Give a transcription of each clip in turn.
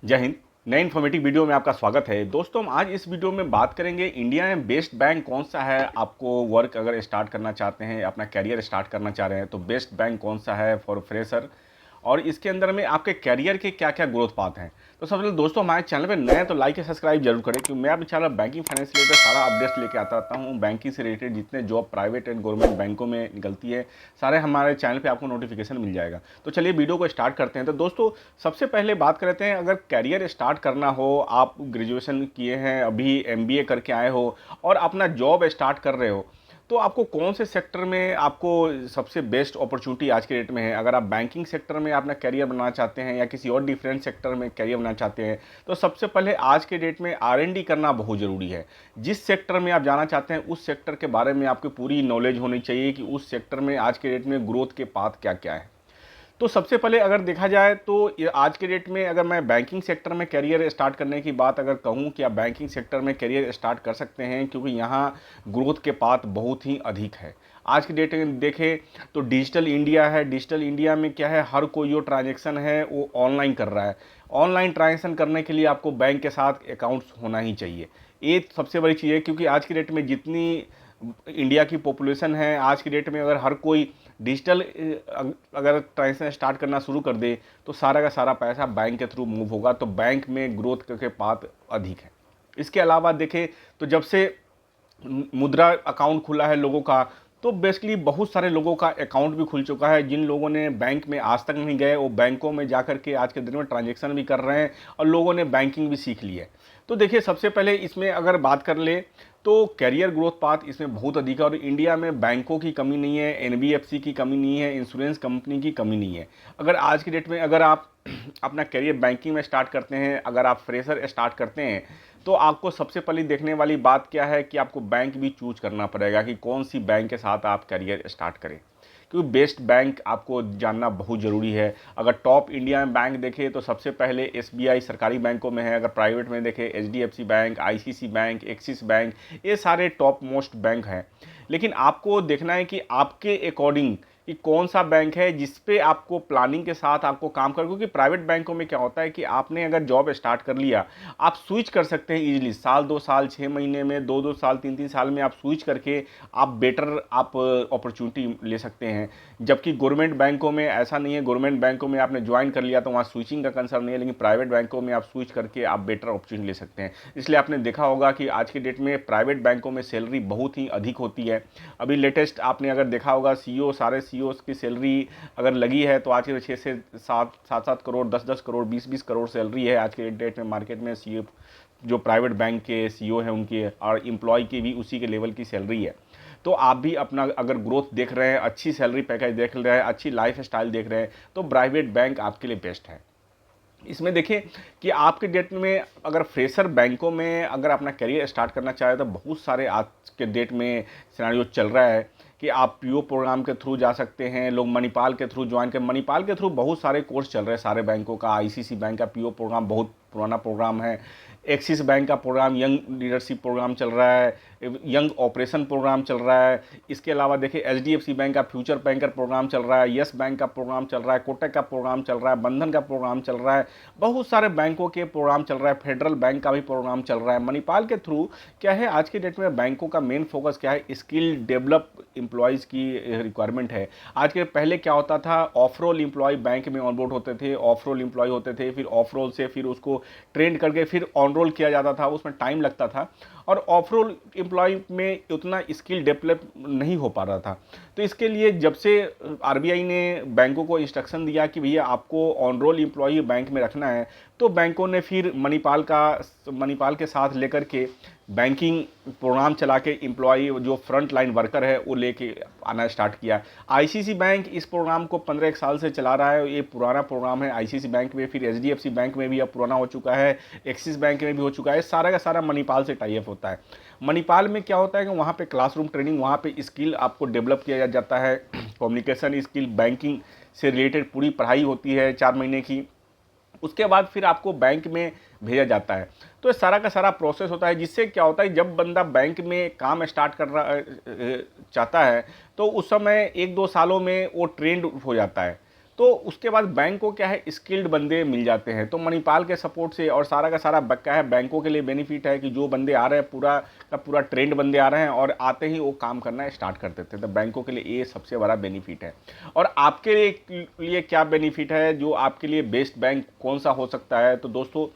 जय हिंद। नए informative video में आपका स्वागत है। दोस्तों, हम आज इस वीडियो में बात करेंगे इंडिया में बेस्ट बैंक कौन सा है। आपको वर्क अगर स्टार्ट करना चाहते हैं, अपना कैरियर स्टार्ट करना चाह रहे हैं, तो बेस्ट बैंक कौन सा है फॉर फ्रेशर, और इसके अंदर में आपके कैरियर के क्या क्या ग्रोथ पाथ हैं। तो सबसे पहले दोस्तों, हमारे चैनल पे नए हैं तो लाइक या सब्सक्राइब जरूर करें, क्योंकि मैं अपने चैनल बैंकिंग फाइनेंस से रिलेटेड सारा अपडेट्स लेके आता रहता हूँ। बैंकिंग से रिलेटेड जितने जॉब प्राइवेट एंड गवर्नमेंट बैंकों में निकलती है, सारे हमारे चैनल पे आपको नोटिफिकेशन मिल जाएगा। तो चलिए वीडियो को स्टार्ट करते हैं। तो दोस्तों, सबसे पहले बात करते हैं, अगर कैरियर स्टार्ट करना हो, आप ग्रेजुएशन किए हैं, अभी एमबीए करके आए हो और अपना जॉब स्टार्ट कर रहे हो, तो आपको कौन से सेक्टर में आपको सबसे बेस्ट अपॉर्चुनिटी आज के डेट में है। अगर आप बैंकिंग सेक्टर में अपना करियर बनाना चाहते हैं या किसी और डिफरेंट सेक्टर में करियर बनाना चाहते हैं, तो सबसे पहले आज के डेट में आरएनडी करना बहुत ज़रूरी है। जिस सेक्टर में आप जाना चाहते हैं उस सेक्टर के बारे में आपकी पूरी नॉलेज होनी चाहिए कि उस सेक्टर में आज के डेट में ग्रोथ के पाथ क्या क्या है। तो सबसे पहले अगर देखा जाए तो आज के डेट में अगर मैं बैंकिंग सेक्टर में करियर स्टार्ट करने की बात अगर कहूँ कि आप बैंकिंग सेक्टर में करियर स्टार्ट कर सकते हैं, क्योंकि यहाँ ग्रोथ के पाथ बहुत ही अधिक है। आज की डेट में देखें तो डिजिटल इंडिया है। डिजिटल इंडिया में क्या है, हर कोई जो ट्रांजेक्शन है वो ऑनलाइन कर रहा है। ऑनलाइन ट्रांजेक्शन करने के लिए आपको बैंक के साथ अकाउंट्स होना ही चाहिए। ये सबसे बड़ी चीज़ है, क्योंकि आज की डेट में जितनी इंडिया की पॉपुलेशन है, आज की डेट में अगर हर कोई डिजिटल अगर ट्रांजेक्शन स्टार्ट करना शुरू कर दे, तो सारा का सारा पैसा बैंक के थ्रू मूव होगा। तो बैंक में ग्रोथ के पाथ अधिक है। इसके अलावा देखें तो जब से मुद्रा अकाउंट खुला है लोगों का, तो बेसिकली बहुत सारे लोगों का अकाउंट भी खुल चुका है। जिन लोगों ने बैंक में आज तक नहीं गए, वो बैंकों में जा के आज के दिन में ट्रांजेक्शन भी कर रहे हैं और लोगों ने बैंकिंग भी सीख ली है। तो देखिए, सबसे पहले इसमें अगर बात कर ले तो कैरियर ग्रोथ पाथ इसमें बहुत अधिक है। और इंडिया में बैंकों की कमी नहीं है, एनबीएफसी की कमी नहीं है, इंश्योरेंस कंपनी की कमी नहीं है। अगर आज की डेट में अगर आप अपना करियर बैंकिंग में स्टार्ट करते हैं, अगर आप फ्रेशर स्टार्ट करते हैं, तो आपको सबसे पहले देखने वाली बात क्या है कि आपको बैंक भी चूज करना पड़ेगा कि कौन सी बैंक के साथ आप करियर स्टार्ट करें, क्योंकि बेस्ट बैंक आपको जानना बहुत ज़रूरी है। अगर टॉप इंडिया में बैंक देखें तो सबसे पहले एसबीआई सरकारी बैंकों में है। अगर प्राइवेट में देखें HDFC bank, ICC bank, axis bank, ये सारे टॉप मोस्ट बैंक हैं। लेकिन आपको देखना है कि आपके अकॉर्डिंग कि कौन सा बैंक है जिस पे आपको प्लानिंग के साथ आपको काम कर, क्योंकि प्राइवेट बैंकों में क्या होता है कि आपने अगर जॉब स्टार्ट कर लिया, आप स्विच कर सकते हैं इजीली। साल 2 साल 6 महीने में, 2 2 साल 3 3 साल में आप स्विच करके आप बेटर आप अपॉर्चुनिटी ले सकते हैं। जबकि गवर्नमेंट बैंकों में ऐसा नहीं है। गवर्नमेंट बैंकों में आपने ज्वाइन कर लिया तो वहाँ स्विचिंग का कंसर्न नहीं है, लेकिन प्राइवेट बैंकों में आप स्विच करके आप बेटर अपॉर्चुनिटी ले सकते हैं। इसलिए आपने देखा होगा कि आज की डेट में प्राइवेट बैंकों में सैलरी बहुत ही अधिक होती है। अभी लेटेस्ट आपने अगर देखा होगा, सीईओ सारे सीईओ की सैलरी अगर लगी है तो आज के 6 से 7 करोड़, 10 10 करोड़, 20 20 करोड़ सैलरी है आज के डेट में मार्केट में। सीईओ जो प्राइवेट बैंक के सीईओ हैं उनकी, और एम्प्लॉय की भी उसी के लेवल की सैलरी है। तो आप भी अपना अगर ग्रोथ देख रहे हैं, अच्छी सैलरी पैकेज देख रहे हैं, अच्छी लाइफ स्टाइल देख रहे हैं, तो प्राइवेट बैंक आपके लिए बेस्ट है। इसमें देखिए कि आपके डेट में अगर फ्रेशर बैंकों में अगर अपना करियर स्टार्ट करना चाहे, तो बहुत सारे आज के डेट में सिनेरियो चल रहा है कि आप पीओ प्रोग्राम के थ्रू जा सकते हैं। लोग मणिपाल के थ्रू ज्वाइन कर, मणिपाल के थ्रू बहुत सारे कोर्स चल रहे हैं सारे बैंकों का। आईसीसी बैंक का पीओ प्रोग्राम बहुत पुराना प्रोग्राम है। एक्सिस बैंक का प्रोग्राम यंग लीडरशिप प्रोग्राम चल रहा है, यंग ऑपरेशन प्रोग्राम चल रहा है। इसके अलावा देखिए एचडीएफसी बैंक का फ्यूचर बैंकर प्रोग्राम चल रहा है, यस बैंक का प्रोग्राम चल रहा है, कोटक का प्रोग्राम चल रहा है, बंधन का प्रोग्राम चल रहा है। बहुत सारे बैंकों के प्रोग्राम चल रहा है, फेडरल बैंक का भी प्रोग्राम चल रहा है। मणिपाल के थ्रू क्या है, आज के डेट में बैंकों का मेन फोकस क्या है, स्किल डेवलप एम्प्लॉयज़ की रिक्वायरमेंट है। आज के पहले क्या होता था, ऑफ रोल एम्प्लॉय बैंक में ऑनबोर्ड होते थे, ऑफ रोल एम्प्लॉय होते थे, फिर ऑफ रोल से फिर उसको ट्रेन करके फिर ऑन रोल किया जाता था, उसमें टाइम लगता था, और ऑफ रोल एम्प्लॉय में उतना स्किल डेवलप नहीं हो पा रहा था। तो इसके लिए जब से आरबीआई ने बैंकों को इंस्ट्रक्शन दिया कि भैया आपको ऑन रोल एम्प्लॉय बैंक में रखना है, तो बैंकों ने फिर मणिपाल के साथ लेकर के बैंकिंग प्रोग्राम चला के एम्प्लॉय जो फ्रंट लाइन वर्कर है वो लेके आना स्टार्ट किया। आईसीसी बैंक इस प्रोग्राम को 15 साल से चला रहा है। ये पुराना प्रोग्राम है आईसीसी बैंक में, फिर एचडीएफसी बैंक में भी अब पुराना हो चुका है, एक्सिस बैंक में भी हो चुका है। सारा का सारा मणिपाल से टाई अप होता है। मणिपाल में क्या होता है कि वहाँ पे क्लासरूम ट्रेनिंग, वहाँ पे स्किल आपको डेवलप किया जाता है, कम्युनिकेशन स्किल, बैंकिंग से रिलेटेड पूरी पढ़ाई होती है 4 महीने की। उसके बाद फिर आपको बैंक में भेजा जाता है। तो ये सारा का सारा प्रोसेस होता है, जिससे क्या होता है, जब बंदा बैंक में काम स्टार्ट कर रहा चाहता है, तो उस समय 1 2 सालों में वो ट्रेंड हो जाता है। तो उसके बाद बैंक को क्या है, स्किल्ड बंदे मिल जाते हैं। तो मणिपाल के सपोर्ट से और सारा का सारा क्या है, बैंकों के लिए बेनिफिट है कि जो बंदे आ रहे हैं पूरा का पूरा ट्रेंड बंदे आ रहे हैं और आते ही वो काम करना स्टार्ट कर देते हैं। तो बैंकों के लिए ये सबसे बड़ा बेनिफिट है। और आपके लिए क्या बेनिफिट है, जो आपके लिए बेस्ट बैंक कौन सा हो सकता है? तो दोस्तों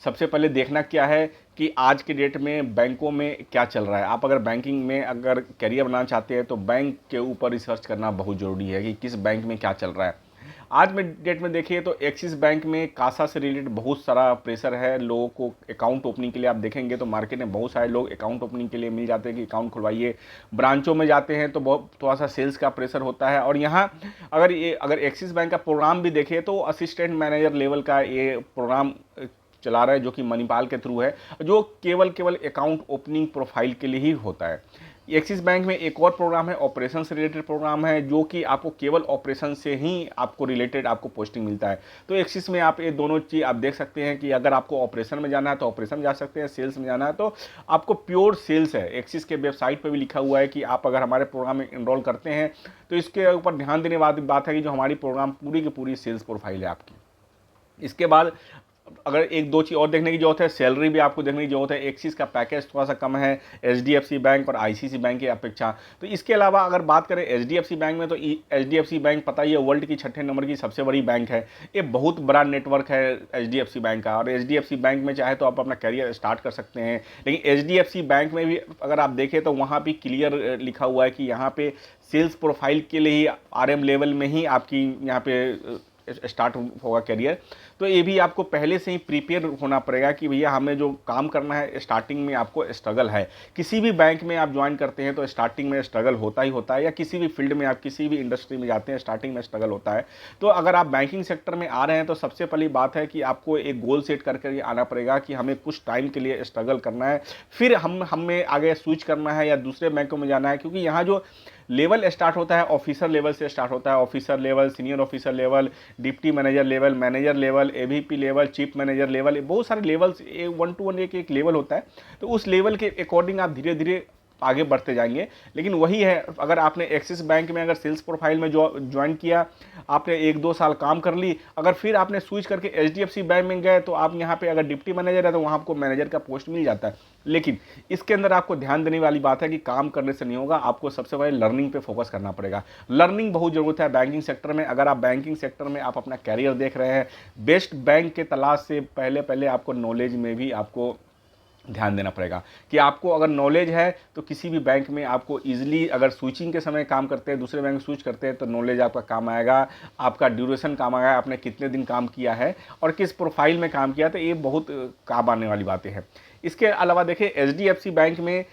सबसे पहले देखना क्या है कि आज के डेट में बैंकों में क्या चल रहा है। आप अगर बैंकिंग में अगर करियर बनाना चाहते हैं तो बैंक के ऊपर रिसर्च करना बहुत ज़रूरी है कि किस बैंक में क्या चल रहा है। आज में डेट में देखिए तो एक्सिस बैंक में कासा से रिलेटेड बहुत सारा प्रेशर है लोगों को अकाउंट ओपनिंग के लिए। आप देखेंगे तो मार्केट में बहुत सारे लोग अकाउंट ओपनिंग के लिए मिल जाते हैं कि अकाउंट खुलवाइए। ब्रांचों में जाते हैं तो बहुत थोड़ा सा सेल्स का प्रेशर होता है। और यहाँ अगर एक्सिस बैंक का प्रोग्राम भी देखें तो असिस्टेंट मैनेजर लेवल का ये प्रोग्राम चला रहा है, जो कि मणिपाल के थ्रू है, जो केवल अकाउंट ओपनिंग प्रोफाइल के लिए ही होता है। एक्सिस बैंक में एक और प्रोग्राम है, ऑपरेशन से रिलेटेड प्रोग्राम है, जो कि आपको केवल ऑपरेशन से ही आपको रिलेटेड आपको पोस्टिंग मिलता है। तो एक्सिस में आप ये दोनों चीज़ आप देख सकते हैं कि अगर आपको ऑपरेशन में जाना है तो ऑपरेशन में जा सकते हैं, सेल्स में जाना है तो आपको प्योर सेल्स है। एक्सिस के वेबसाइट पर भी लिखा हुआ है कि आप अगर हमारे प्रोग्राम में इनरोल करते हैं तो इसके ऊपर ध्यान देने वाली बात है कि जो हमारी प्रोग्राम पूरी की पूरी सेल्स प्रोफाइल है आपकी। इसके बाद अगर एक दो चीज़ और देखने की जरूरत है, सैलरी भी आपको देखने की जरूरत है। एक्सिस का पैकेज थोड़ा सा कम है एचडीएफसी बैंक और आईसीसी बैंक की अपेक्षा। तो इसके अलावा अगर बात करें एचडीएफसी बैंक में, तो एचडीएफसी बैंक पता ही है वर्ल्ड की 6ठे नंबर की सबसे बड़ी बैंक है। ये बहुत बड़ा नेटवर्क है एचडीएफसी बैंक का। और एचडीएफसी बैंक में चाहे तो आप अपना करियर स्टार्ट कर सकते हैं। लेकिन एचडीएफसी बैंक में भी अगर आप देखें तो वहाँ भी क्लियर लिखा हुआ है कि यहाँ पे सेल्स प्रोफाइल के लिए ही आरएम लेवल में ही आपकी यहाँ पे स्टार्ट होगा करियर। तो ये भी आपको पहले से ही प्रिपेयर होना पड़ेगा कि भैया हमें जो काम करना है स्टार्टिंग में आपको स्ट्रगल है। किसी भी बैंक में आप ज्वाइन करते हैं तो स्टार्टिंग में स्ट्रगल होता ही होता है, या किसी भी फील्ड में आप किसी भी इंडस्ट्री में जाते हैं स्टार्टिंग में स्ट्रगल होता है। तो अगर आप बैंकिंग सेक्टर में आ रहे हैं तो सबसे पहली बात है कि आपको एक गोल सेट करके आना पड़ेगा कि हमें कुछ टाइम के लिए स्ट्रगल करना है, फिर हमें आगे स्विच करना है या दूसरे बैंकों में जाना है। क्योंकि यहाँ जो लेवल स्टार्ट होता है ऑफिसर लेवल से स्टार्ट होता है, officer level, senior officer level, deputy manager level, manager level, AVP level, chief manager level, बहुत सारे लेवल्स, 1 to 1 एक लेवल होता है। तो उस लेवल के अकॉर्डिंग आप धीरे धीरे आगे बढ़ते जाएंगे। लेकिन वही है, अगर आपने एक्सिस बैंक में अगर सेल्स प्रोफाइल में ज्वाइन किया, आपने 1-2 साल काम कर ली, अगर फिर आपने स्विच करके एचडीएफसी बैंक में गए तो आप यहाँ पे अगर डिप्टी मैनेजर है तो वहाँ आपको मैनेजर का पोस्ट मिल जाता है। लेकिन इसके अंदर आपको ध्यान देने वाली बात है कि काम करने से नहीं होगा, आपको सबसे पहले लर्निंग पे फोकस करना पड़ेगा। लर्निंग बहुत जरूरत है बैंकिंग सेक्टर में। अगर आप बैंकिंग सेक्टर में आप अपना कैरियर देख रहे हैं, बेस्ट बैंक के तलाश से पहले आपको नॉलेज में भी आपको ध्यान देना पड़ेगा कि आपको अगर नॉलेज है तो किसी भी बैंक में आपको इजीली, अगर स्विचिंग के समय काम करते हैं दूसरे बैंक में स्विच करते हैं तो नॉलेज आपका काम आएगा, आपका ड्यूरेशन काम आएगा, आपने कितने दिन काम किया है और किस प्रोफाइल में काम किया, तो ये बहुत काम आने वाली बातें हैं। इसके अलावा देखिए एचडीएफसी बैंक में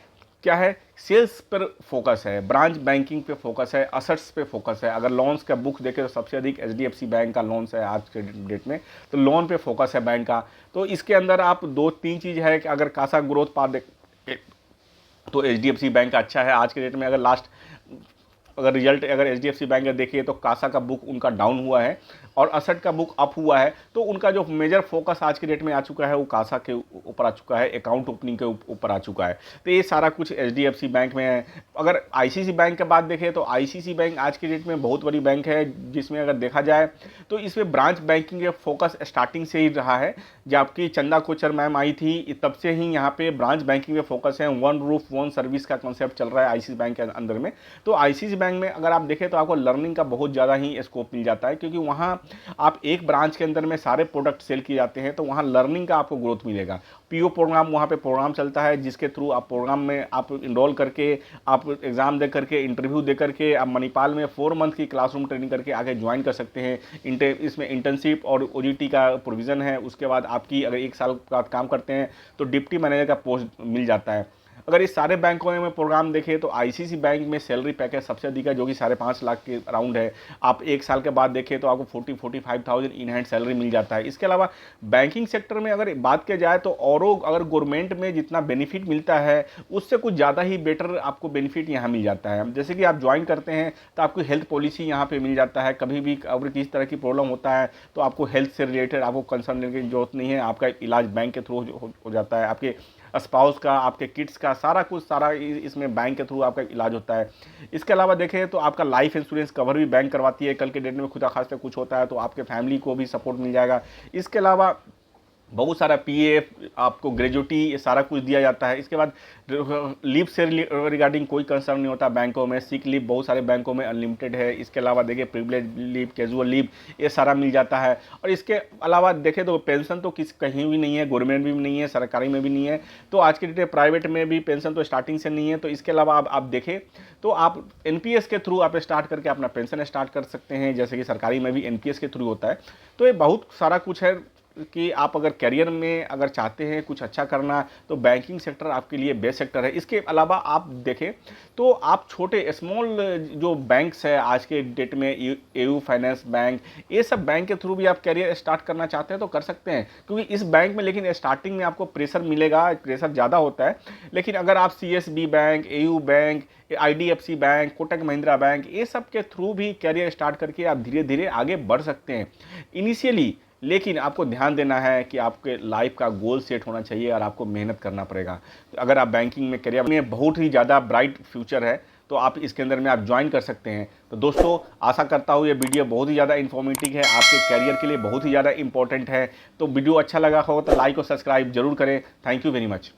क्या है, सेल्स पर फोकस है, ब्रांच बैंकिंग पे फोकस है, असेट्स पे फोकस है। अगर लोन्स का बुक देखें तो सबसे अधिक एचडीएफसी बैंक का लोन्स है आज के डेट में, तो लोन पे फोकस है बैंक का। तो इसके अंदर आप 2-3 चीज़ है कि अगर कासा ग्रोथ पा दे तो एचडीएफसी बैंक का अच्छा है आज के डेट में। अगर रिजल्ट अगर एचडीएफसी बैंक का देखिए तो कासा का बुक उनका डाउन हुआ है और असेट का बुक अप हुआ है। तो उनका जो मेजर फोकस आज के डेट में आ चुका है वो कासा के ऊपर आ चुका है, अकाउंट ओपनिंग के ऊपर आ चुका है। तो ये सारा कुछ एचडीएफसी बैंक में है। अगर आईसीसी बैंक के बात देखें तो आईसीसी बैंक आज के डेट में बहुत बड़ी बैंक है, जिसमें अगर देखा जाए तो इसमें ब्रांच बैंकिंग के फोकस स्टार्टिंग से ही रहा है। जबकि चंदा कोचर मैम आई थी तब से ही यहाँ पे ब्रांच बैंकिंग में फोकस है। वन रूफ वन सर्विस का कॉन्सेप्ट चल रहा है आईसीसी बैंक के अंदर में। तो आईसीसी बैंक में अगर आप देखें तो आपको लर्निंग का बहुत ज़्यादा ही स्कोप मिल जाता है, क्योंकि वहाँ आप एक ब्रांच के अंदर में सारे प्रोडक्ट सेल किए जाते हैं। तो वहाँ लर्निंग का आपको ग्रोथ मिलेगा। पीओ प्रोग्राम वहाँ पे प्रोग्राम चलता है, जिसके थ्रू आप प्रोग्राम में आप इनरोल करके, आप एग्जाम दे करके, इंटरव्यू दे करके आप मणिपाल में 4 मंथ की क्लासरूम ट्रेनिंग करके आगे ज्वाइन कर सकते हैं। इसमें इंटर्नशिप और ओजीटी का प्रोविज़न है। उसके बाद आपकी अगर 1 साल बाद काम करते हैं तो डिप्टी मैनेजर का पोस्ट मिल जाता है। अगर इस सारे बैंकों में प्रोग्राम देखें तो आईसीसी बैंक में सैलरी पैकेज सबसे अधिक है, जो कि 5.5 लाख के अराउंड है। आप 1 साल के बाद देखें तो आपको 40-45,000 इन हैंड सैलरी मिल जाता है। इसके अलावा बैंकिंग सेक्टर में अगर बात की जाए तो औरों अगर गवर्नमेंट में जितना बेनिफिट मिलता है उससे कुछ ज़्यादा ही बेटर आपको बेनिफिट यहाँ मिल जाता है। जैसे कि आप ज्वाइन करते हैं तो आपको हेल्थ पॉलिसी यहाँ पर मिल जाता है। कभी भी अगर किसी तरह की प्रॉब्लम होता है तो आपको हेल्थ से रिलेटेड आपको कंसर्न लेने की जरूरत नहीं है, आपका इलाज बैंक के थ्रू हो जाता है। आपके स्पाउस का, आपके किड्स का, सारा कुछ सारा इसमें बैंक के थ्रू आपका इलाज होता है। इसके अलावा देखें तो आपका लाइफ इंश्योरेंस कवर भी बैंक करवाती है, कल के डेट में खुदा खास्ते कुछ होता है तो आपके फैमिली को भी सपोर्ट मिल जाएगा। इसके अलावा बहुत सारा पीएफ, आपको ग्रेजुटी, ये सारा कुछ दिया जाता है। इसके बाद लीव से रिगार्डिंग कोई कंसर्न नहीं होता बैंकों में। सिक लीव बहुत सारे बैंकों में अनलिमिटेड है। इसके अलावा देखिए प्रिविलेज लीव, कैजुअल लीव, ये सारा मिल जाता है। और इसके अलावा देखें तो पेंशन तो कहीं भी नहीं है, गवर्नमेंट भी नहीं है, सरकारी में भी नहीं है। तो आज के डेट में प्राइवेट में भी पेंशन तो स्टार्टिंग से नहीं है। तो इसके अलावा आप देखें तो आप एनपीएस के थ्रू आप स्टार्ट करके अपना पेंशन स्टार्ट कर सकते हैं, जैसे कि सरकारी में भी एनपीएस के थ्रू होता है। तो ये बहुत सारा कुछ है कि आप अगर करियर में अगर चाहते हैं कुछ अच्छा करना तो बैंकिंग सेक्टर आपके लिए बेस्ट सेक्टर है। इसके अलावा आप देखें तो आप छोटे स्मॉल जो बैंक्स है आज के डेट में, एयू फाइनेंस बैंक, ये सब बैंक के थ्रू भी आप करियर स्टार्ट करना चाहते हैं तो कर सकते हैं। क्योंकि इस बैंक में लेकिन स्टार्टिंग में आपको प्रेशर मिलेगा, प्रेशर ज़्यादा होता है। लेकिन अगर आप CSB bank, AU bank, IDFC bank, Kotak Mahindra bank, ये सब के थ्रू भी करियर स्टार्ट करके आप धीरे धीरे आगे बढ़ सकते हैं इनिशियली। लेकिन आपको ध्यान देना है कि आपके लाइफ का गोल सेट होना चाहिए और आपको मेहनत करना पड़ेगा। तो अगर आप बैंकिंग में करियर में बहुत ही ज़्यादा ब्राइट फ्यूचर है तो आप इसके अंदर में आप ज्वाइन कर सकते हैं। तो दोस्तों आशा करता हूँ ये वीडियो बहुत ही ज़्यादा इन्फॉर्मेटिव है, आपके करियर के लिए बहुत ही ज़्यादा इंपॉर्टेंट है। तो वीडियो अच्छा लगा हो तो लाइक और सब्सक्राइब जरूर करें। Thank you very much.